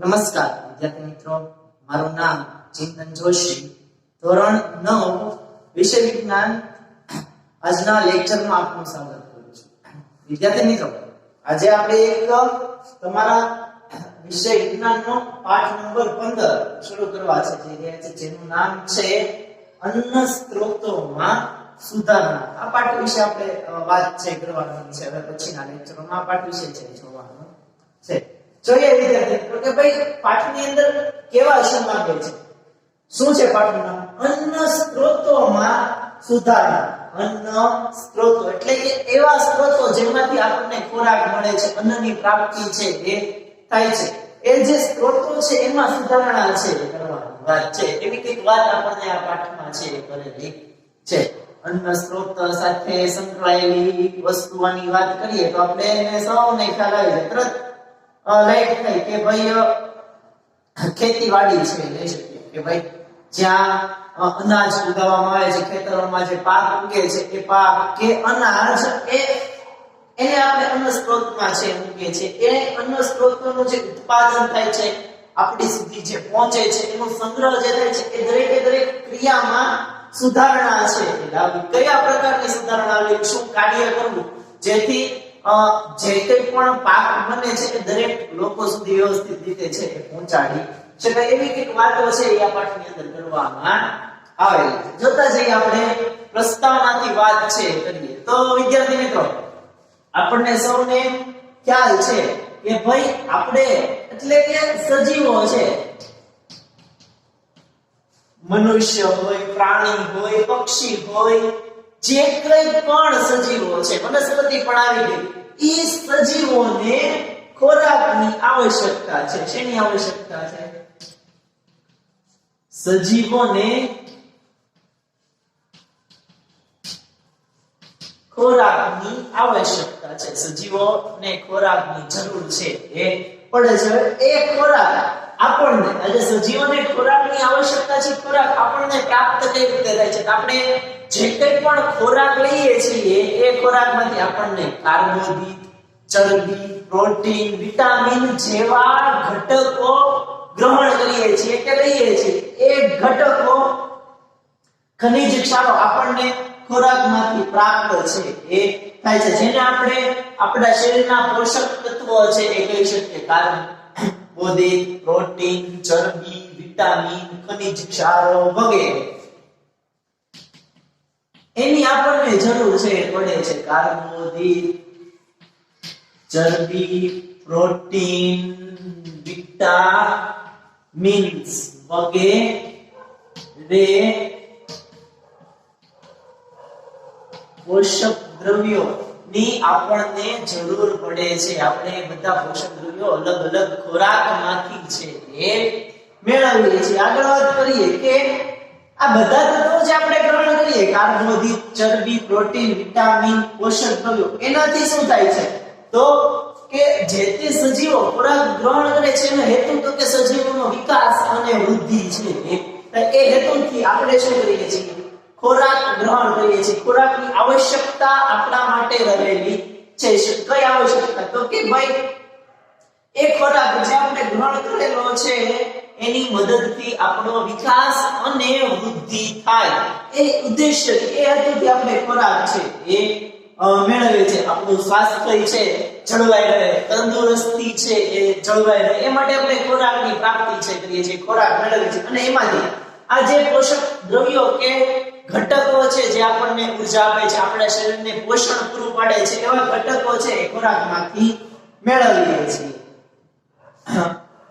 નમસ્કાર વિદ્યાર્થી મિત્રો, મારું નામ ચિંતન જોશી, ધોરણ 9 વિષય વિજ્ઞાન આજના લેક્ચરમાં આપનું સ્વાગત કરું છું. વિદ્યાર્થી મિત્રો, આજે આપણે એક તમારા વિષય વિજ્ઞાનનો પાઠ નંબર 15 શરૂ કરવા છે, જેનું નામ છે અન્ન સ્ત્રોતોમાં સુધારણા. આ પાઠ વિશે આપણે વાત કરવાની છે. હવે પછીના લેક્ચરોમાં આ પાઠ વિશે જોવાનું છે. જોઈએ વિદ્યાર્થી મિત્રો કે ભાઈ પાઠની અંદર કેવા શબ્દ છે. શું છે પાઠનું નામ? અન્ન સ્ત્રોતોમાં સુધારણા. અન્ન સ્ત્રોતો એટલે કે એવા સ્ત્રોતો જેમાંથી આપણને ખોરાક મળે છે, અન્નની પ્રાપ્તિ છે એ થાય છે. એ જે સ્ત્રોતો છે એમાં સુધારણા છે કરવાની વાત છે. એવી કંઈક વાત આપણને આ પાઠમાં છે કરેલી છે. અન્ન સ્ત્રોત સાથે સંકળાયેલી વસ્તુઓની વાત કરીએ તો આપણે સૌને ખ્યાલ આવી જાય, તરત લાઈટ થાય કે ભાઈ ખેતીવાડી છે. લઈ શકીએ કે ભાઈ જ્યાં અનાજ ઉગાવવામાં આવે છે, ખેતરોમાં જે પાક ઉગે છે એ પાક કે અનાજ એને આપણે અન્ન સ્ત્રોતમાં છે મૂકીએ છીએ. એ અન્ન સ્ત્રોતનું જે ઉત્પાદન થાય છે, આપણી સુધી જે પહોંચે છે, એનો સંગ્રહ જે થાય છે, એ દરેક ક્રિયામાં સુધારણા છે. કયા પ્રકારની સુધારણા લેવી, શું કાર્ય કરવું જેથી જે કંઈ પણ પાક બને છે એ દરેક લોકો સુધી વ્યવસ્થિત રીતે છે એ પહોંચાડી શકાય. એવી કંઈક વાતો છે એ આ પાઠની અંદર કરવામાં આવેલી છે. જોતા જઈએ આપણે પ્રસ્તાવનાથી વાત છે કરીએ તો વિદ્યાર્થી મિત્રો, આપણને સૌને ખ્યાલ છે કે ભાઈ આપણે એટલે કે સજીવો છે, મનુષ્ય હોય, પ્રાણી હોય, પક્ષી હોય, જે કંઈ પણ સજીવો છે, વનસ્પતિ પણ આવી ગઈ, ઈ સજીવોને ખોરાકની આવશ્યકતા છે. શેની આવશ્યકતા છે? સજીવોને ખોરાકની આવશ્યકતા છે. સજીવોને ખોરાકની જરૂર છે એ પડે છે. એ ખોરાક આપણને, એટલે સજીવોને ખોરાકની આવશ્યકતા છે, ખોરાક આપણને પ્રાપ્ત કઈ રીતે થાય છે? આપણે જે કંઈ પણ ખોરાક લઈએ છીએ એ ખોરાકમાંથી આપણને કાર્બોદિત, ચરબી, પ્રોટીન, વિટામિન જેવા ઘટકો ગ્રહણ કરીએ છીએ કે લઈએ છીએ. એ ઘટકો, ખનિજ ક્ષારો આપણને ખોરાકમાંથી પ્રાપ્ત છે એ થાય છે, જેને આપણે આપણા શરીરના પોષક તત્વો છે એ કહી શકીએ. કાર્બોદિત, પ્રોટીન, ચરબી, વિટામિન, ખનિજ ક્ષારો વગેરે એની આપણને જરૂર છે પડે છે. કાર્બોદિત, ચરબી, પ્રોટીન, વિટામિન્સ વગેરે પોષક દ્રવ્યોની આપણને જરૂર પડે છે. આપણે બધા પોષક દ્રવ્યો અલગ અલગ ખોરાકમાંથી છે એ મેળવીએ છીએ. આગળ વાત કરીએ કે આ બધા તત્વો જે આપણે ગ્રહણ કરીએ, કાર્બોદિત, ચરબી, પ્રોટીન, વિટામિન, પોષક દ્રવ્યો, એનાથી શું થાય છે? તો કે જે તે સજીવો ખોરાક ગ્રહણ કરે છે એનો હેતુ તો કે સજીવોનો વિકાસ અને વૃદ્ધિ છે. એ હેતુથી આપણે શું કરીએ છીએ? ખોરાક ગ્રહણ કરીએ છીએ. ખોરાકની આવશ્યકતા આપણા માટે રહેલી છે. કઈ આવશ્યકતા? તો કે ભાઈ એ ખોરાક જે આપણે ગ્રહણ કરેલો છે એની મદદથી આપણો વિકાસ અને વૃદ્ધિ થાય. એ ઉદ્દેશ્ય, એ હેતુથી આપણે ખોરાક છે એ મેળવીએ છીએ. આપણું સ્વાસ્થ્ય છે જળવાઈ રહે, તંદુરસ્તી છે એ જળવાઈ રહે, એ માટે આપણે ખોરાકની પ્રાપ્તિ છે કરીએ છીએ, ખોરાક મેળવીએ છીએ. અને એમાંથી આ જે પોષક દ્રવ્યો કે ઘટકો છે જે આપણને ઉર્જા આપે છે, આપણા શરીરને પોષણ પૂરું પાડે છે, એવા ઘટકો છે એ ખોરાકમાંથી મેળવીએ છીએ.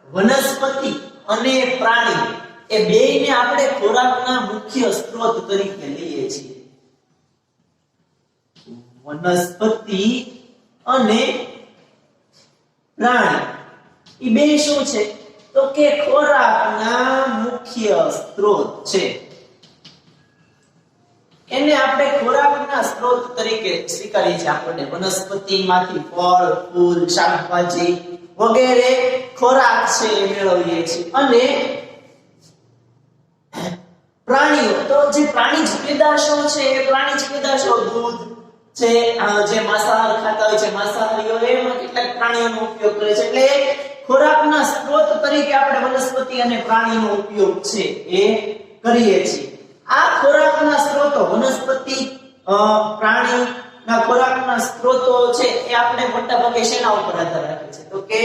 વનસ્પતિ અને પ્રાણી એ બેયને આપણે ખોરાકના મુખ્ય સ્ત્રોત તરીકે લઈએ છીએ. વનસ્પતિ અને પ્રાણી એ બે શું છે? તો કે ખોરાકના મુખ્ય સ્ત્રોત છે. એને આપણે ખોરાકના સ્ત્રોત તરીકે સ્વીકારીએ છીએ. આપણને વનસ્પતિમાંથી ફળ, ફૂલ, શાકભાજી વગેરે ખોરાક છે એ મેળવીએ છીએ. અને પ્રાણીઓ, તો જે પ્રાણીજ પેદાશો છે એ પ્રાણીજ પેદાશો દૂધ, જે માંસાહાર ખાતા હોય છે, માંસાહારીઓ એમાં કેટલાક પ્રાણીઓનો ઉપયોગ કરે છે. એટલે ખોરાકના સ્ત્રોત તરીકે આપણે વનસ્પતિ અને પ્રાણીનો ઉપયોગ છે એ કરીએ છીએ. આ ખોરાકના સ્ત્રોતો વનસ્પતિ પ્રાણીના ખોરાકના સ્ત્રોતો છે એ આપણે મોટા ભાગે શેના ઉપર આધાર રાખે છે? તો કે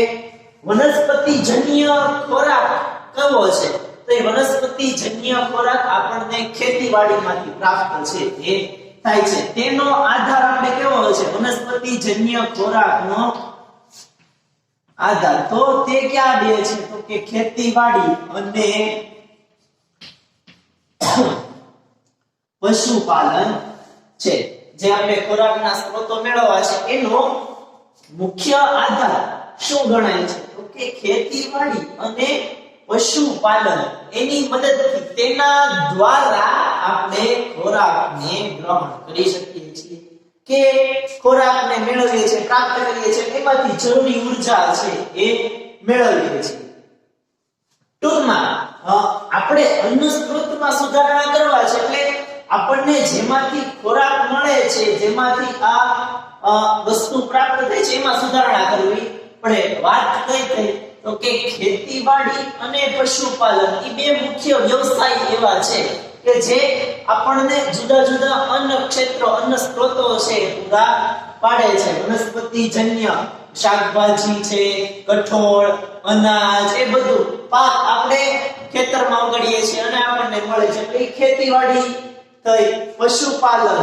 વનસ્પતિજન્ય ખોરાક કયો છે? તો એ વનસ્પતિજન્ય ખોરાક આપણને ખેતીવાડીમાંથી પ્રાપ્ત છે એ થાય છે. તેનો આધાર આપણે કેવો હોય છે? વનસ્પતિજન્ય ખોરાકનો આધાર તો તે ક્યાં બે છે? તો કે ખેતીવાડી અને પશુપાલન છે. જે આપણે ખોરાકના સ્ત્રોતો મેળવવા છે એનો મુખ્ય આધાર શું ગણાય છે? તો કે ખેતીવાડી અને પશુપાલન. એની મદદથી તેના દ્વારા આપણે ખોરાકને ગ્રહણ કરી શકીએ છીએ કે ખોરાકને મેળવીએ છીએ, પ્રાપ્ત કરીએ છીએ, એમાંથી જરૂરી ઉર્જા છે એ મેળવીએ છીએ. ટૂંકમાં આપણે અન્ન સ્ત્રોતમાં સુધારણા કરવા છે એટલે આપણને જેમાંથી ખોરાક મળે છે, જેમાંથી આ વસ્તુ પ્રાપ્ત થાય છે એમાં સુધારણા કરવી પડે. વાત કઈ થઈ? તો કે ખેતીવાડી અને પશુપાલન એ બે મુખ્ય વ્યવસાય એવા છે કે જે આપણને જુદા જુદા અન્ન ક્ષેત્રો, અન્ન સ્ત્રોતો છે પૂરા પાડે છે. વનસ્પતિજન્ય શાકભાજી છે, કઠોળ, અનાજ, એ બધું પાક આપણે ખેતરમાં ઉગાડીએ છીએ અને આપણને મળે છે. એટલે ખેતીવાડી થઈ. પશુપાલન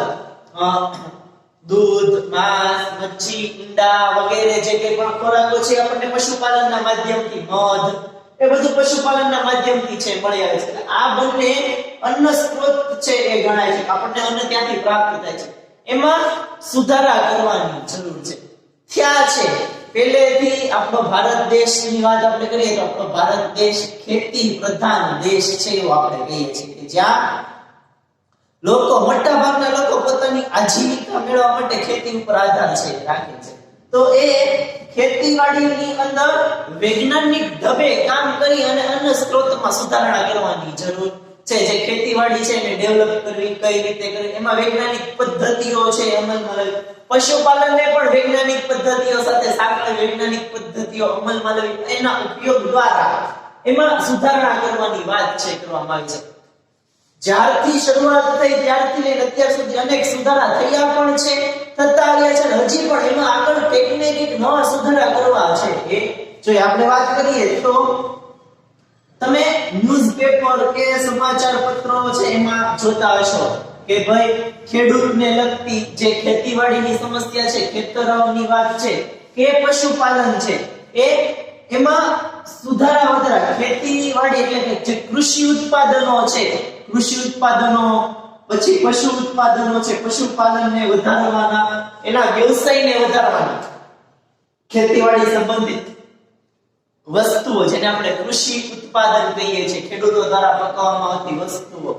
દૂધ, માંસ, મચ્છી, ઈંડા વગેરે જે કંઈ પણ ખોરાકો છે આપણને પશુપાલનના માધ્યમથી, મધ, એ બધું પશુપાલનના માધ્યમથી છે મળી આવે છે. આ બંને અન્ન સ્ત્રોત છે એ ગણાય છે. આપણને અન્ન ત્યાંથી પ્રાપ્ત થાય છે. એમાં સુધારા કરવાની જરૂર છે. થયા છે પહેલેથી આપણો ભારત દેશની વાત આપણે કરીએ તો આપણો ભારત દેશ ખેતી પ્રધાન દેશ છે એવું આપણે કહીએ છીએ કે જ્યાં લોકો, મોટા ભાગના લોકો પોતાની આજીવિકા મેળવવા માટે ખેતી ઉપર આધાર છે રાખે છે. તો એ ખેતીવાડીની અંદર વૈજ્ઞાનિક ઢબે કામ કરી અને અન્ન સ્ત્રોતમાં સુધારણા કરવાની જરૂર છે. જે ખેતીવાડી છે એને ડેવલપ કરવી, કઈ રીતે કરવી, એમાં વૈજ્ઞાનિક પદ્ધતિઓ છે અમલમાં લાવવી. પશુપાલનને પણ વૈજ્ઞાનિક પદ્ધતિઓ સાથે સાંકળી વૈજ્ઞાનિક પદ્ધતિઓ અમલમાં લાવી એના ઉપયોગ દ્વારા એમાં સુધારણા કરવાની વાત છે કરવામાં આવી છે. જ્યારથી શરૂઆત થઈ ત્યારથી લઈને અત્યાર સુધી અનેક સુધારા થયા પણ છે, થતા આવ્યા છે, હજી પણ એમાં આગળ કંઈક ને કંઈક નવા સુધારા કરવા છે. એ જો આપણે વાત કરીએ તો તમે ન્યૂઝપેપર કે સમાચાર પત્રો છે એમાં જોતા હશો કે ભાઈ ખેડૂતને લગતી જે ખેતીવાડીની સમસ્યા છે, ખેતરોની વાત છે કે પશુપાલન છે, એમાં સુધારા વધારા ખેતીવાડી એટલે કે જે કૃષિ ઉત્પાદનો છે, કૃષિ ઉત્પાદનો, પછી પશુ ઉત્પાદનો છે, પશુપાલનને વધારવાના, એના વ્યવસાયને વધારવાના, ખેતીવાડી સંબંધિત વસ્તુઓ જેને આપણે કૃષિ ઉત્પાદન કહીએ છીએ, ખેડૂતો દ્વારા પકવવામાં આવતી વસ્તુઓ,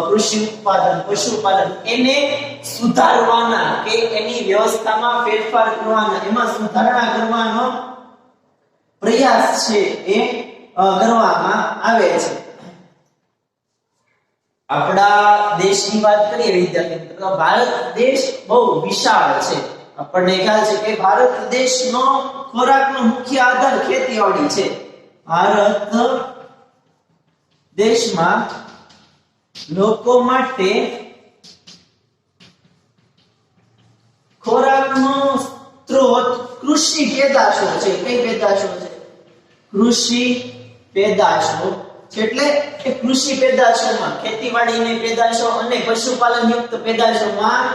કૃષિ ઉત્પાદન, પશુપાલન, એને સુધારવાના કે એની વ્યવસ્થામાં ફેરફાર કરવાના, એમાં સુધારણા કરવાનો પ્રયાસ છે એ કરવામાં આવે છે. આપણા દેશની વાત કરીએ વિદ્યાર્થી મિત્રો, ભારત દેશ બહુ વિશાળ છે. આપણને ખ્યાલ છે કે ભારત દેશનો ખોરાકનો મુખ્ય આધાર ખેતીવાડી છે. ભારત દેશમાં લોકો માટે ખોરાકનો સ્ત્રોત કૃષિ પેદાશો છે. કઈ પેદાશો છે? કૃષિ પેદાશો. એટલે કે કૃષિ પેદાશોમાં ખેતીવાડીની પેદાશો અને પશુપાલન યુક્ત પેદાશોમાં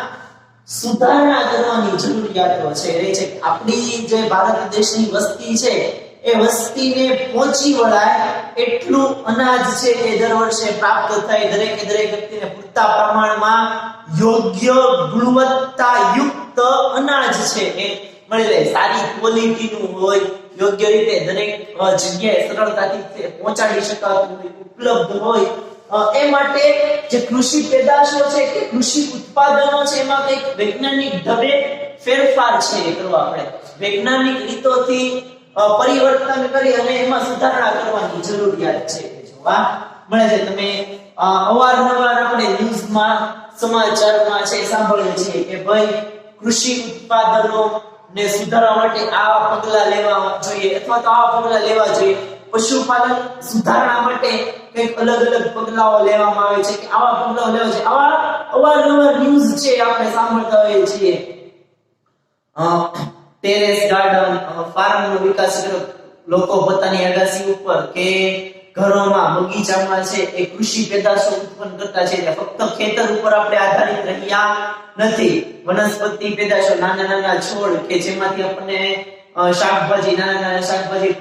સુધારણા કરવાની જરૂરિયાતો છે. એ છે આપણી જે ભારત દેશની વસ્તી છે એ વસ્તીને પહોંચી વળાય એટલું અનાજ છે એ દર વર્ષે પ્રાપ્ત થાય, દરેક વ્યક્તિને પૂરતા પ્રમાણમાં યોગ્ય ગુણવત્તાયુક્ત અનાજ છે એ મળી રહે, સારી ક્વોલિટીનું હોય, યોગ્ય રીતે દરેક જગ્યાએ સરળતાથી પહોંચાડી શકાતું હોય, ઉપલબ્ધ હોય. એ માટે જે કૃષિ પેદાશો છે કે કૃષિ ઉત્પાદનો છે એમાં કંઈક વૈજ્ઞાનિક ઢબે ફેરફાર છે એ કરવા આપણે વૈજ્ઞાનિક રીતોથી પરિવર્તન કરી અને એમાં સુધારણા કરવાની જરૂરિયાત છે એ જોવા મળે છે. તમે અવારનવાર આપણે ન્યૂઝમાં, સમાચારમાં છે સાંભળીએ છીએ કે ભાઈ કૃષિ ઉત્પાદનો ને સુધારવા માટે આવા પગલાં લેવા જોઈએ અથવા તો આવા પગલાં લેવા જોઈએ. પશુપાલન સુધારણા માટે કંઈક અલગ અલગ પગલાઓ લેવામાં આવે છે કે આવા પગલાઓ લેવા છે. આવા અવારનવાર ન્યૂઝ છે આપણે સાંભળતા હોઈએ છીએ. ટેરેસ ગાર્ડન, ફાર્મનો વિકાસ કર્યો. લોકો પોતાની અગાસી ઉપર કે ઘરોમાં બગીચામાં છે એ કૃષિ પેદાશો ઉત્પન્ન કરતા છે. ફક્ત ખેતર ઉપર આપણે આધારિત રહ્યા નથી. વનસ્પતિ પેદાશો, નાના નાના છોડ કે જેમાંથી આપણને શાકભાજી, નાના નાના શાકભાજી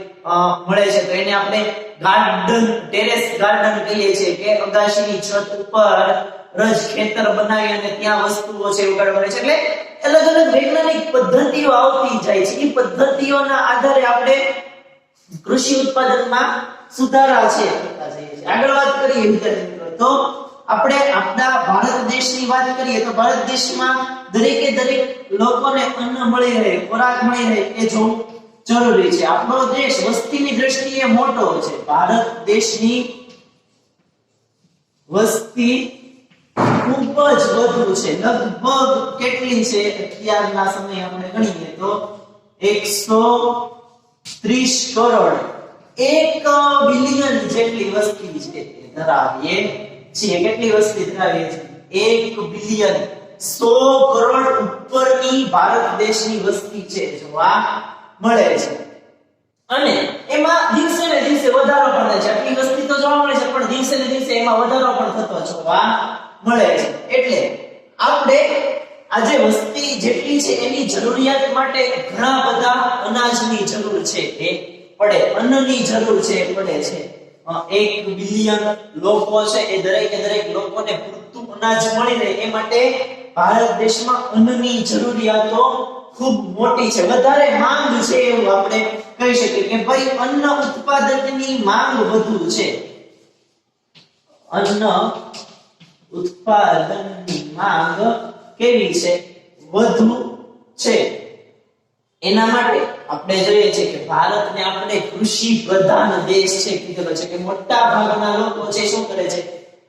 મળે છે, તો એને આપણે ગાર્ડન, ટેરેસ ગાર્ડન કહીએ છીએ કે અગાશીની છત ઉપર રજ ખેતર બનાવી અને ત્યાં વસ્તુઓ છે ઉગાડવાની છે. એટલે અલગ અલગ વૈજ્ઞાનિક પદ્ધતિઓ આવતી જાય છે. એ પદ્ધતિઓના આધારે આપણે કૃષિ ઉત્પાદનમાં સુધારા છે કરતા જઈએ છીએ. આગળ વાત કરીએ વિદ્યાર્થી મિત્રો, તો આપણે આપણા ભારત દેશની વાત કરીએ તો ભારત દેશમાં દરેકે દરેક લોકોને અન્ન મળી રહે, ખોરાક મળી રહે એ જોવું જરૂરી છે. આપણો દેશ વસ્તીની દ્રષ્ટિએ મોટો છે. ભારત દેશની વસ્તી ખૂબ જ વધુ છે. લગભગ કેટલી છે અત્યારના સમયે આપણે ગણીએ તો 130 કરોડ, 1 બિલિયન જેટલી વસ્તી છે ધરાવીએ છીએ. કેટલી વસ્તી ધરાવીએ છીએ? 1 બિલિયન, 100 કરોડ ઉપરની ભારત દેશની વસ્તી છે જોવા મળે છે. અને એમાં દિવસે ને દિવસે વધારો પણ થાય છે. આટલી વસ્તી તો જોવા મળે છે પણ દિવસે ને દિવસે એમાં વધારો પણ થતો જોવા મળે છે. એટલે આપણે આજે વસ્તી જેટલી છે એની જરૂરિયાત માટે ઘણા બધા અનાજની જરૂર છે એ પડે, અન્નની જરૂર છે એ પડે છે. 1 બિલિયન લોકો છે એ દરેકે દરેક લોકોને પૂરતું અનાજ મળી રહે એ માટે ભારત દેશમાં અન્નની જરૂરિયાતો ખૂબ મોટી છે, વધારે માંગ છે એવું આપણે કહી શકીએ કે ભાઈ અન્ન ઉત્પાદનની માંગ વધુ છે. અન્ન ઉત્પાદનની માંગ કેવી છે? વધુ છે. એના માટે આપણે જોઈએ છે કે ભારતને આપણે કૃષિ પ્રધાન દેશ છે કીધેલો છે કે મોટા ભાગના લોકો છે શું કરે છે?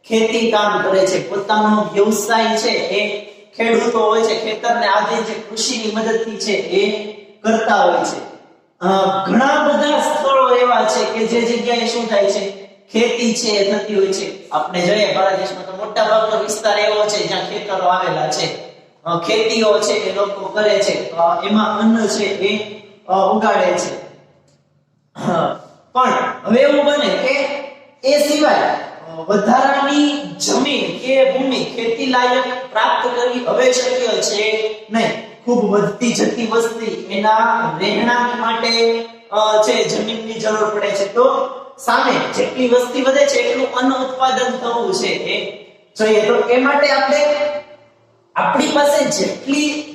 ખેતી કામ કરે છે. પોતાનો વ્યવસાય છે એ ખેડૂતો હોય છે, ખેતરને આધારિત કૃષિની મદદથી છે એ કરતા હોય છે. ઘણા બધા સ્થળો એવા છે કે જે જગ્યાએ શું થાય છે? ખેતી છે એ થતી હોય છે. આપણે જોઈએ ભારત દેશમાં તો મોટા ભાગનો વિસ્તાર એવો છે જ્યાં ખેતરો આવેલા છે, ખેતીઓ છે એ લોકો કરે છે, એમાં અન્ન છે એ ઉગાડે છે. પણ હવે એવું બને કે એ સિવાય વધારાની જમીન કે ભૂમિ ખેતી લાયક પ્રાપ્ત કરવી હવે શક્ય છે નહીં. ખૂબ વધતી જતી વસ્તી, એના રહેણાંક માટે છે જમીનની જરૂર પડે છે. તો સામે જેટલી વસ્તી વધે છે એટલું અન્ન ઉત્પાદન થવું છે એ જોઈએ. તો એ માટે આપણે આપણી પાસે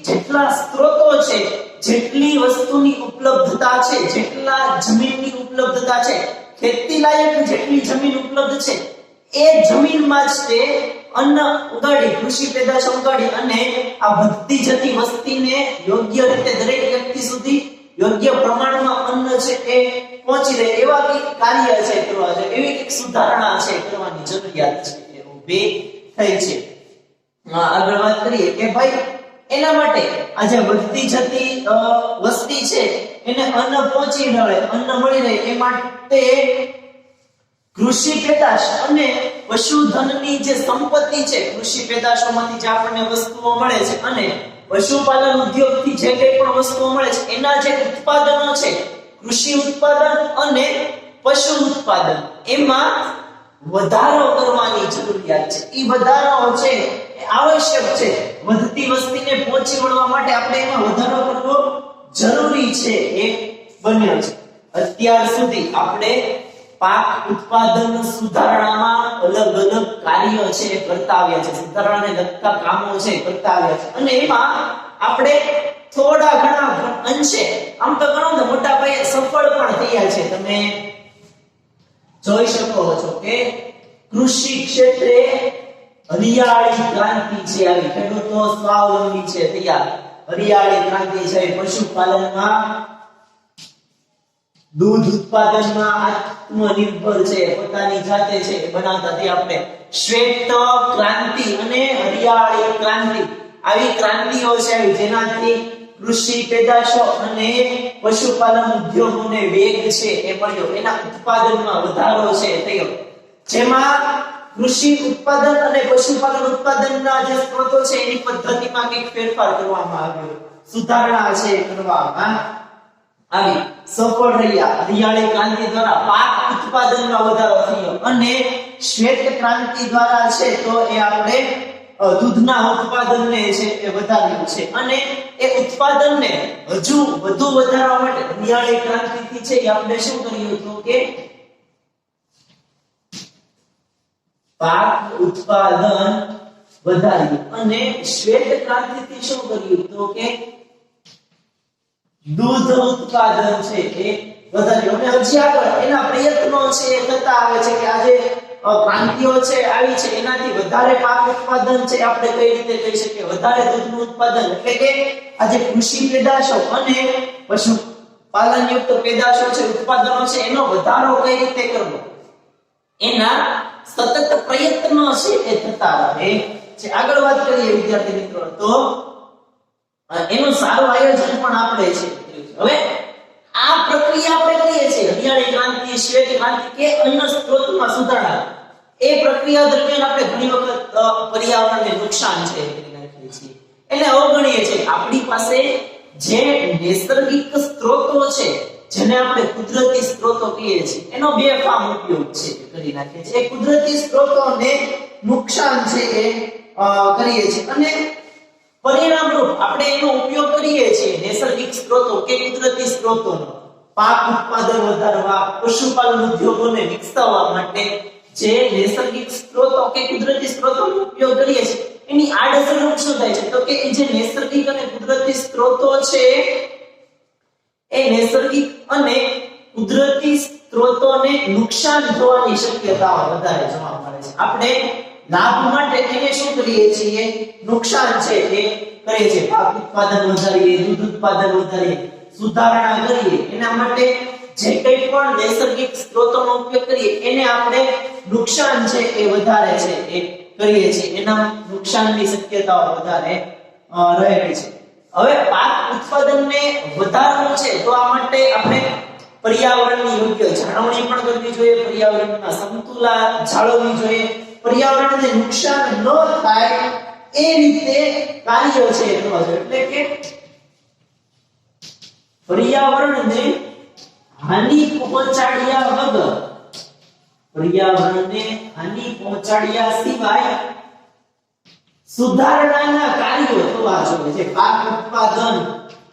જેટલા સ્ત્રોતો છે, જેટલી વસ્તુની ઉપલબ્ધતા છે, જેટલા જમીનની ઉપલબ્ધતા છે, ખેતી લાયક જેટલી જમીન ઉપલબ્ધ છે એ જમીનમાં જ તે અન્ન ઉગાડી, કૃષિ પેદાશો ઉગાડી અને આ વધતી જતી વસ્તીને યોગ્ય રીતે દરેક વ્યક્તિ સુધી યોગ્ય પ્રમાણમાં અન્ન છે એ પહોંચી રહે એવા કંઈક કાર્ય છે કરવા છે, એવી કંઈક સુધારણા છે કરવાની જરૂરિયાત છે એ ઊભી થઈ છે. આગળ વાત કરીએ કે ભાઈ એના માટે આજે વધતી જતી વસ્તી છે એને અન્ન પહોંચી રહે, અન્ન મળી રહે એ માટે કૃષિ પેદાશ અને પશુધનની જે સંપત્તિ છે, કૃષિ પેદાશોમાંથી જે આપણને વસ્તુઓ મળે છે અને પશુપાલન ઉદ્યોગથી જે કંઈ પણ વસ્તુઓ મળે છે એના જે ઉત્પાદનો છે, કૃષિ ઉત્પાદન અને પશુ ઉત્પાદન, એમાં વધારો કરવાની જરૂરિયાત છે. એ વધારો છે એ આવશ્યક છે. વધતી વસ્તીને પહોંચી વળવા માટે આપણે એમાં વધારો કરવો જરૂરી છે એ બન્યો છે. અત્યાર સુધી આપણે પાક ઉત્પાદન સુધારણામાં અલગ અલગ કાર્યો છે કરતા આવ્યા છે, સુધારણાને લગતા કામો છે કરતા આવ્યા છે અને એમાં આપણે થોડા ઘણા અંશે આમ તો ઘણો ને મોટા પાયે સફળ પણ થયા છે. તમે જોઈ શકો છો કે કૃષિ ક્ષેત્રે હરિયાળી ક્રાંતિ છે આવી, ખેડૂતો સ્વાવલંબી છે થયા, હરિયાળી ક્રાંતિ છે. પશુપાલનમાં, દૂધ ઉત્પાદનમાં આત્મનિર્ભર છે, પોતાની જાતે છે બનાવતા તે આપણે શ્વેત ક્રાંતિ અને હરિયાળી ક્રાંતિ આવી ક્રાંતિઓ છે જેનાથી કૃષિ પેદાશો અને પશુપાલન ઉદ્યોગોને વેગ છે એ મળ્યો, એના ઉત્પાદનમાં વધારો છે થયો, જેમાં કૃષિ ઉત્પાદન અને પશુપાલન ઉત્પાદનના જે સ્ત્રોતો છે એની પદ્ધતિમાં કંઈક ફેરફાર કરવામાં આવ્યો, સુધારણા છે કરવામાં આવી, સફળ રહ્યા. હરિયાળી ક્રાંતિ દ્વારા પાક ઉત્પાદનમાં વધારો થયો અને શ્વેત ક્રાંતિ દ્વારા છે તો એ આપણે દૂધના ઉત્પાદનને છે એ વધાર્યું છે અને એ ઉત્પાદનને હજુ વધુ વધારવા માટે હરિયાળી ક્રાંતિથી છે એ આપણે શું કર્યું હતું કે પાક ઉત્પાદન વધાર્યું અને શ્વેત ક્રાંતિથી શું કર્યું તો કે દૂધ ઉત્પાદન છે એ વધાર્યું. અને હજી આગળ એના પ્રયત્નો છે એ થતા આવે છે કે આજે ક્રાંતિઓ છે આવી છે એનાથી વધારે પાક ઉત્પાદન છે આપણે કઈ રીતે કહી શકીએ, વધારે દૂધનું ઉત્પાદન, એટલે કે આજે કૃષિ પેદાશો અને પશુપાલન યુક્ત પેદાશો છે, ઉત્પાદનો છે એનો વધારો કઈ રીતે કરવો, એના સતત પ્રયત્નો છે એ થતા રહે છે. આગળ વાત કરીએ વિદ્યાર્થી મિત્રો તો એનું સારું આયોજન પણ આપણે છે. હવે આ પ્રક્રિયા આપણે કરીએ છીએ હરિયાળી ક્રાંતિ, શ્વેત ક્રાંતિ કે અન્ન સ્ત્રોતમાં સુધારણા, એ પ્રક્રિયા દરમિયાન આપણે ઘણી વખત પર્યાવરણને નુકસાન છે કરી નાખીએ છીએ, એને અવગણીએ છીએ. આપણી પાસે જે નૈસર્ગિક સ્ત્રોતો છે જેને આપણે કુદરતી સ્ત્રોતો કહીએ છીએ એનો બેફામ ઉપયોગ છે કરી નાખીએ છીએ. એ કુદરતી સ્ત્રોતોને નુકસાન છે એ કરીએ છીએ અને પરિણામરૂપ આપણે એનો ઉપયોગ કરીએ છીએ નૈસર્ગિક સ્ત્રોતો કે કુદરતી સ્ત્રોતોનો પાક ઉત્પાદન વધારવા, પશુપાલન ઉદ્યોગોને વિકસાવવા માટે જે નૈસર્ગિક સ્ત્રોતો કે કુદરતી સ્ત્રોતોનો ઉપયોગ કરીએ છીએ એની આડઅસર શું થાય છે તો કે એ જે નૈસર્ગિક અને કુદરતી સ્ત્રોતો છે એ નૈસર્ગિક અને કુદરતી સ્ત્રોતોને નુકસાન થવાની શક્યતાઓ વધારે જોવા મળે છે. આપણે લાભ માટે એને શું કરીએ છીએ, નુકસાન છે એ કરીએ છીએ. પાક ઉત્પાદન વધારીએ, દૂધ ઉત્પાદન વધારીએ, સુધારણા કરીએ, એના માટે જે કંઈ પણ નૈસર્ગિક સ્ત્રોતોનો ઉપયોગ કરીએ એને આપણે નુકસાન છે એ વધારે છે એ કરીએ છીએ, એના નુકસાનની શક્યતાઓ વધારે રહેલી છે. હવે પાક ઉત્પાદનને વધારવું છે તો આ માટે આપણે પર્યાવરણની યોગ્ય જાળવણી પણ કરવી જોઈએ, પર્યાવરણના સમતુલા જાળવવી જોઈએ, પર્યાવરણને નુકસાન ન થાય એ રીતે કાર્યો છે કરવા જોઈએ. એટલે કે પર્યાવરણને હાનિ પહોંચાડ્યા વગર, પર્યાવરણને હાનિ પહોંચાડ્યા સિવાય સુધારણાના કાર્યો થવા જોઈએ. જે પાક ઉત્પાદન,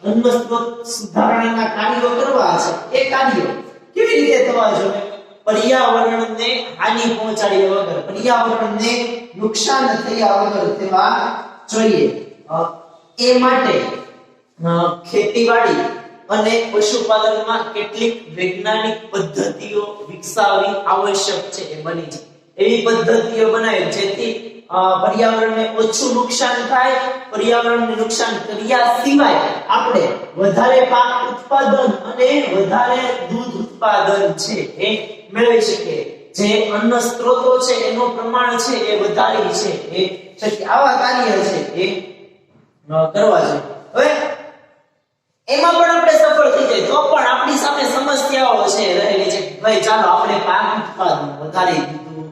અન્ન સ્ત્રોત સુધારણાના કાર્યો કરવા છે એ કાર્યો કેવી રીતે થવા જોઈએ, પર્યાવરણને હાનિ પહોંચાડ્યા વગર, પર્યાવરણને નુકસાન થયા વગર થવા જોઈએ. એ માટે ખેતીવાડી અને પશુપાલનમાં કેટલીક વૈજ્ઞાનિક પદ્ધતિઓ વિકસાવવી આવશ્યક છે એ બની છે. એવી પદ્ધતિઓ બનાવે જેથી પર્યાવરણને ઓછું નુકસાન થાય, પર્યાવરણને નુકસાન કર્યા સિવાય આપણે વધારે પાક ઉત્પાદન અને વધારે દૂધ ઉત્પાદન છે એ મેળવી શકીએ. જે અન્ન સ્ત્રોતો છે એનું પ્રમાણ છે એ વધારી છે એ શક્ય. આવા કાર્ય છે એ કરવા જોઈએ. હવે એમાં પણ આપણે સફળ થઈ જાય તો પણ આપણી સામે સમસ્યાઓ છે રહેલી છે. ભાઈ ચાલો આપણે પાક ઉત્પાદન વધારી દીધું,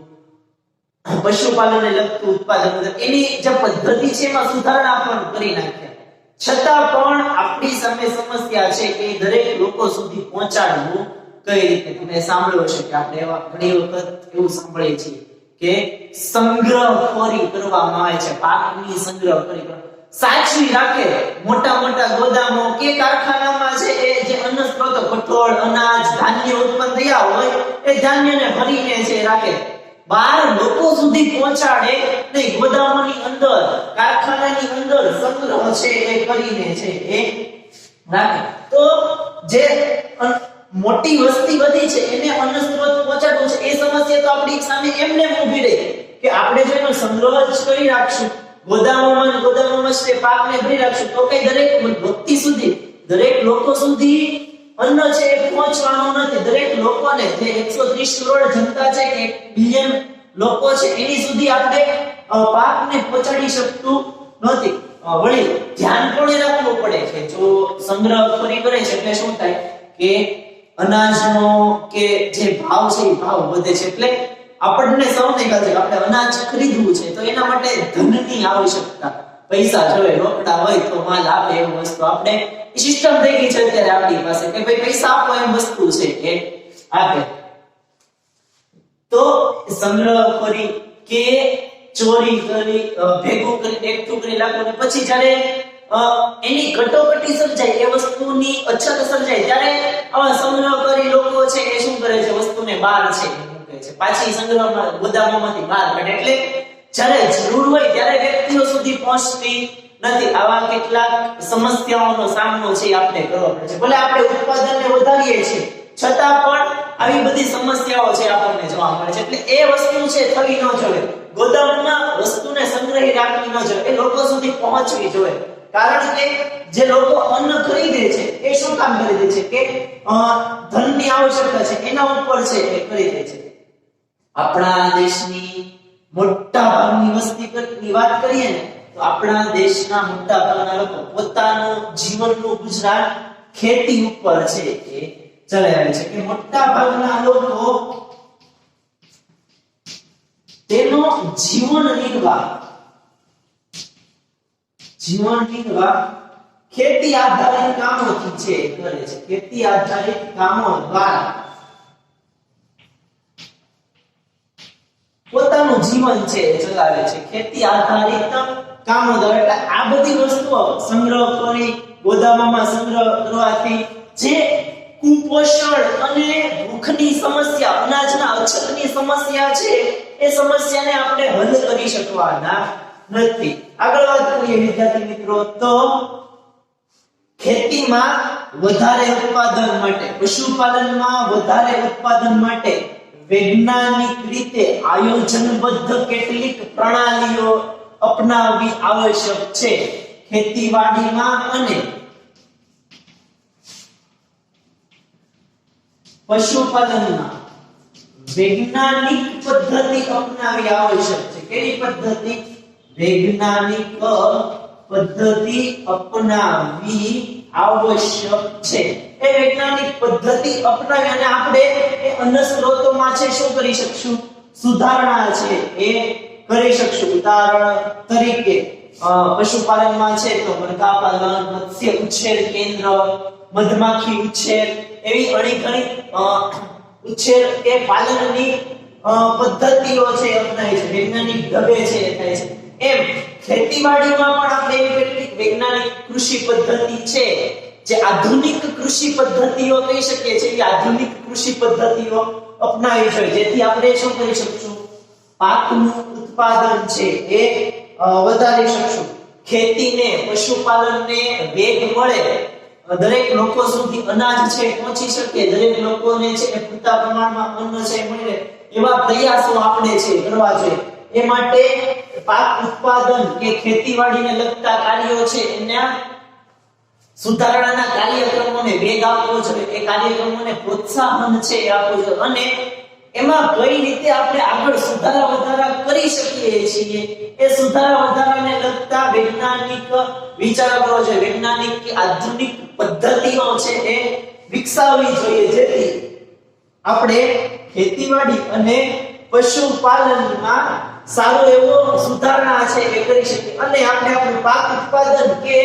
પશુપાલનને લગતું ઉત્પાદન, એની જે પદ્ધતિ છે એમાં સુધારણા પણ કરી નાખ્યા, છતાં પણ આપણી સામે સમસ્યા છે કે દરેક લોકો સુધી પહોંચાડવું કઈ રીતે. તમે સાંભળ્યું છે કે આપણે એવા ઘણી વખત એવું સાંભળીએ છીએ કે સંગ્રહખોરી કરવામાં આવે છે, પાકની સંગ્રહખોરી સાચવી રાખે મોટા મોટા ગોદામો કે કારખાનામાં છે એ જે અન્ન સ્ત્રોતો, કઠોળ, અનાજ, ધાન્ય ઉત્પન્ન થયા હોય એ ધાન્યને ભરીને છે રાખે, બહાર લોકો સુધી પહોંચાડે નહીં, ગોદામોની અંદર, કારખાનાની અંદર સંગ્રહ છે એ કરીને છે એ રાખે. તો જે મોટી વસ્તી વધી છે એને અન્ન સ્ત્રોત પહોંચાડવું છે એ સમસ્યા તો આપણી સામે એમને ઊભી રહે કે આપણે જો એનો સંગ્રહ જ કરી રાખશું, ગોદામોમાં છે પાકને ભરી રાખશું તો કઈ દરેક વ્યક્તિ સુધી, દરેક લોકો સુધી અન્ન છે એ પહોંચવાનું નથી. દરેક લોકોને જે 130 કરોડ જનતા છે કે 1 બિલિયન લોકો છે એની સુધી આપણે પાકને પહોંચાડી શકતું નથી. વળી ધ્યાન પણ રાખવું પડે કે જો સંગ્રહખોરી કરે છે એટલે શું થાય કે અનાજનો કે જે ભાવ છે એ ભાવ વધે છે એટલે આપણને સૌને કહે છે કે આપણે અનાજ ખરીદવું છે તો એના માટે ધનની આવશ્યકતા પૈસા જોઈએ રોકડા હોય તો માલ આપે એવું વસ્તુ આપણે સિસ્ટમ થઈ ગઈ છે અત્યારે આપણી પાસે કે ભાઈ પૈસા આપો એમ વસ્તુ છે કે આપે તો સંગ્રહખોરી કે ચોરી કરી ભેગું કરી એકઠું કરી રાખવું પછી જ્યારે એની કટોકટી સર્જાય એ વસ્તુની અછત સર્જાય ત્યારે આવા સંગ્રહકારી લોકો છે એ શું કરે છે વસ્તુને બહાર છે મૂકે છે પાછી સંગ્રહમાં ગોદામોમાંથી બહાર કાઢે એટલે જ્યારે જરૂર હોય ત્યારે વ્યક્તિઓ સુધી પહોંચતી નથી આવા કેટલાક સમસ્યાઓનો સામનો છે આપણે કરવો પડે છે ભલે આપણે ઉત્પાદનને વધારીએ છીએ છતાં પણ આવી બધી સમસ્યાઓ છે આપણને જોવા મળે છે એટલે એ વસ્તુ છે થવી ન જોઈએ ગોદામમાં વસ્તુને સંગ્રહી રાખવી ન જોઈએ એ લોકો સુધી પહોંચવી જોઈએ કારણ કે જે લોકો અન્ન ખરીદે છે એ શું કામ ખરીદે છે કે ધનની આવશ્યકતા છે એના ઉપર છે એ ખરીદે છે આપણા દેશની મોટા ભાગની વસ્તીની વાત કરીએ ને તો આપણા દેશના મોટા ભાગના લોકો પોતાનું જીવનનું ગુજરાન ખેતી ઉપર છે એ ચલાવે છે કે મોટા ભાગના લોકો તેનો જીવન નિર્વાહ ખેતી આધારિત કામોથી છે કરે છે ખેતી આધારિત કામો દ્વારા પોતાનું જીવન છે ચલાવે છે ખેતી આધારિત કામો દ્વારા એટલે આ બધી વસ્તુઓ સંગ્રહ કરી ગોદામોમાં સંગ્રહ કરવાથી જે કુપોષણ અને ભૂખની સમસ્યા અનાજના અછતની સમસ્યા છે એ સમસ્યાને આપણે હલ કરી શકવાના નથી આગળ વાત કરીએ વિદ્યાર્થી મિત્રો તો ખેતીમાં વધારે ઉત્પાદન માટે પશુપાલનમાં વધારે ઉત્પાદન માટે વૈજ્ઞાનિક રીતે આયોજનબદ્ધ કેટલીક પ્રણાલીઓ અપનાવવી આવશ્યક છે ખેતીવાડીમાં અને પશુપાલનમાં વૈજ્ઞાનિક પદ્ધતિ અપનાવવી આવશ્યક છે કેવી પદ્ધતિ વૈજ્ઞાનિક પદ્ધતિ અપનાવવી આવશ્યક છે એ વૈજ્ઞાનિક પદ્ધતિ અપનાવી અને આપણે એ અન્ન સ્ત્રોતોમાં છે શું કરી શકશું સુધારણા છે એ કરી શકશું ઉદાહરણ તરીકે પશુપાલનમાં છે તો મરઘા પાલન મત્સ્ય ઉછેર કેન્દ્ર મધમાખી ઉછેર એવી ઘણી ઘણી ઉછેર કે પાલનની પદ્ધતિઓ છે અપનાવી છે વૈજ્ઞાનિક ઢબે છે થાય છે એમ ખેતીવાડીમાં પણ આપણે એવી કેટલીક વૈજ્ઞાનિક કૃષિ પદ્ધતિ છે જે આધુનિક કૃષિ પદ્ધતિઓ કહી શકીએ છીએ કે આધુનિક કૃષિ પદ્ધતિઓ અપનાવી જોઈએ જેથી આપણે શું કરી શકશું પાકનું ઉત્પાદન છે એ વધારી શકશું ખેતીને પશુપાલનને વેગ મળે દરેક લોકો સુધી અનાજ છે પહોંચી શકે દરેક લોકોને છે એ પૂરતા પ્રમાણમાં અન્ન છે મળે એવા પ્રયાસો આપણે છે કરવા જોઈએ એ માટે પાક ઉત્પાદન કે ખેતીવાડીને લગતા કાર્યો છે એના સુધારણાના કાર્યક્રમોને વેગ આપવો જોઈએ એ કાર્યક્રમોને પ્રોત્સાહન છે આપવું જોઈએ અને એમાં કઈ રીતે આપણે આગળ સુધારા વધારા કરી શકીએ છીએ એ સુધારા વધારાને લગતા વૈજ્ઞાનિક વિચારો કરવો જોઈએ વૈજ્ઞાનિક કે આધુનિક પદ્ધતિઓ છે એ વિકસાવવી જોઈએ જેથી આપણે ખેતીવાડી અને પશુપાલનમાં સારું એવો સુધારણા છે એ કરી શકીએ અને આપણે આપણું પાક ઉત્પાદન કે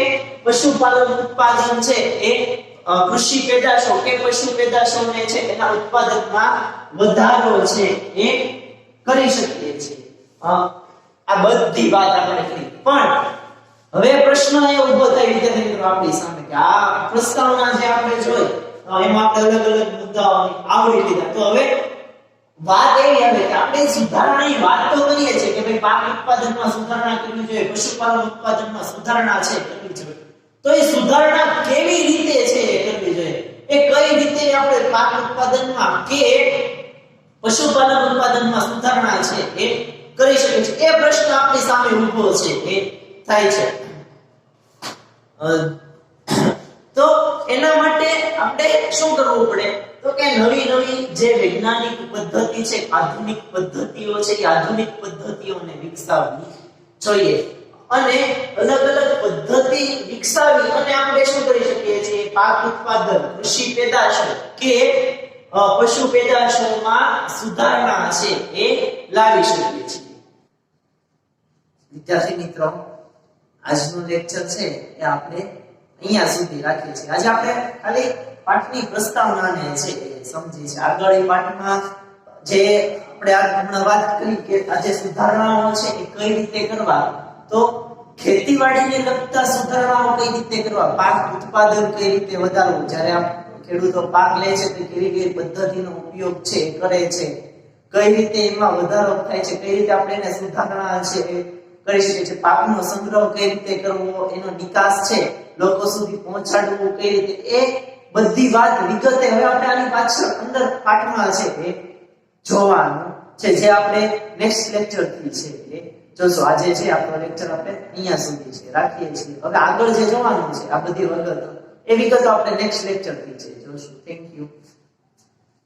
પશુપાલન ઉત્પાદન છે એ કૃષિ પેદાશો કે પશુ પેદાશોને છે એના ઉત્પાદનમાં વધારો છે એ કરી શકીએ છીએ આ બધી વાત આપણે કરી પણ હવે પ્રશ્ન એ ઊભો થાય વિદ્યાર્થી મિત્રો આપણી સામે કે આ પ્રસ્તાવના જે આપણે જોઈ એમાં આપણે અલગ અલગ મુદ્દાઓની આવરી લીધા તો હવે વાત એવી આવે કે આપણે સુધારણાની વાત તો કરીએ છીએ કે ભાઈ પાક ઉત્પાદનમાં સુધારણા કરવી જોઈએ પશુપાલન ઉત્પાદનમાં સુધારણા છે કરવી જોઈએ તો એ સુધારણા કેવી રીતે છે કરવી જોઈએ એ કઈ રીતે આપણે પાક ઉત્પાદનમાં કે પશુપાલન ઉત્પાદનમાં સુધારણા છે એ કરી શકીએ છીએ એ પ્રશ્ન આપણી સામે ઊભો છે એ થાય છે તો એના માટે આપણે શું કરવું પડે તો કે નવી નવી જે વૈજ્ઞાનિક પદ્ધતિ છે આધુનિક પદ્ધતિઓ છે એ આધુનિક પદ્ધતિઓને વિકસાવવી જોઈએ અને અલગ અલગ પદ્ધતિ વિકસાવી અને આપણે શું કરી શકીએ છીએ પાક ઉત્પાદન કૃષિ પેદાશો કે પશુ પેદાશોમાં સુધારણા છે એ લાવી શકીએ છીએ. વિદ્યાર્થી મિત્રો, આજનું લેક્ચર છે એ આપણે અહીંયા સુધી રાખીએ છીએ. આજે આપણે ખાલી પાઠની પ્રસ્તાવનાને છે એ સમજી છે. આગળ એ પાઠમાં જે આપણે આ હમણાં વાત કરી કે આ જે સુધારણાઓ છે એ કઈ રીતે કરવા, તો ખેતીવાડીને લગતા સુધારણાઓ કઈ રીતે કરવા, પાક ઉત્પાદન કઈ રીતે વધારવું, જ્યારે આ ખેડૂતો પાક લે છે તો કેવી કેવી પદ્ધતિનો ઉપયોગ છે એ કરે છે, કઈ રીતે એમાં વધારો થાય છે, કઈ રીતે આપણે એને સુધારણા છે એ કરી શકીએ છીએ, પાકનો સંગ્રહ કઈ રીતે કરવો, એનો નિકાસ છે લોકો સુધી પહોંચાડવું કઈ રીતે, એ બધી વાત વિગતે હવે આપણે આની પાછળ અંદર પાઠમાં છે એ જોવાનું છે, જે આપણે નેક્સ્ટ લેક્ચર થી છે એ જોશું. આજે છે આપણો લેક્ચર આપણે અહીંયા સુધી છે રાખીએ છીએ. હવે આગળ જે જોવાનું છે આ બધી વિગતો, એ વિગતો આપણે નેક્સ્ટ લેક્ચર થી છે જોશું. Thank you.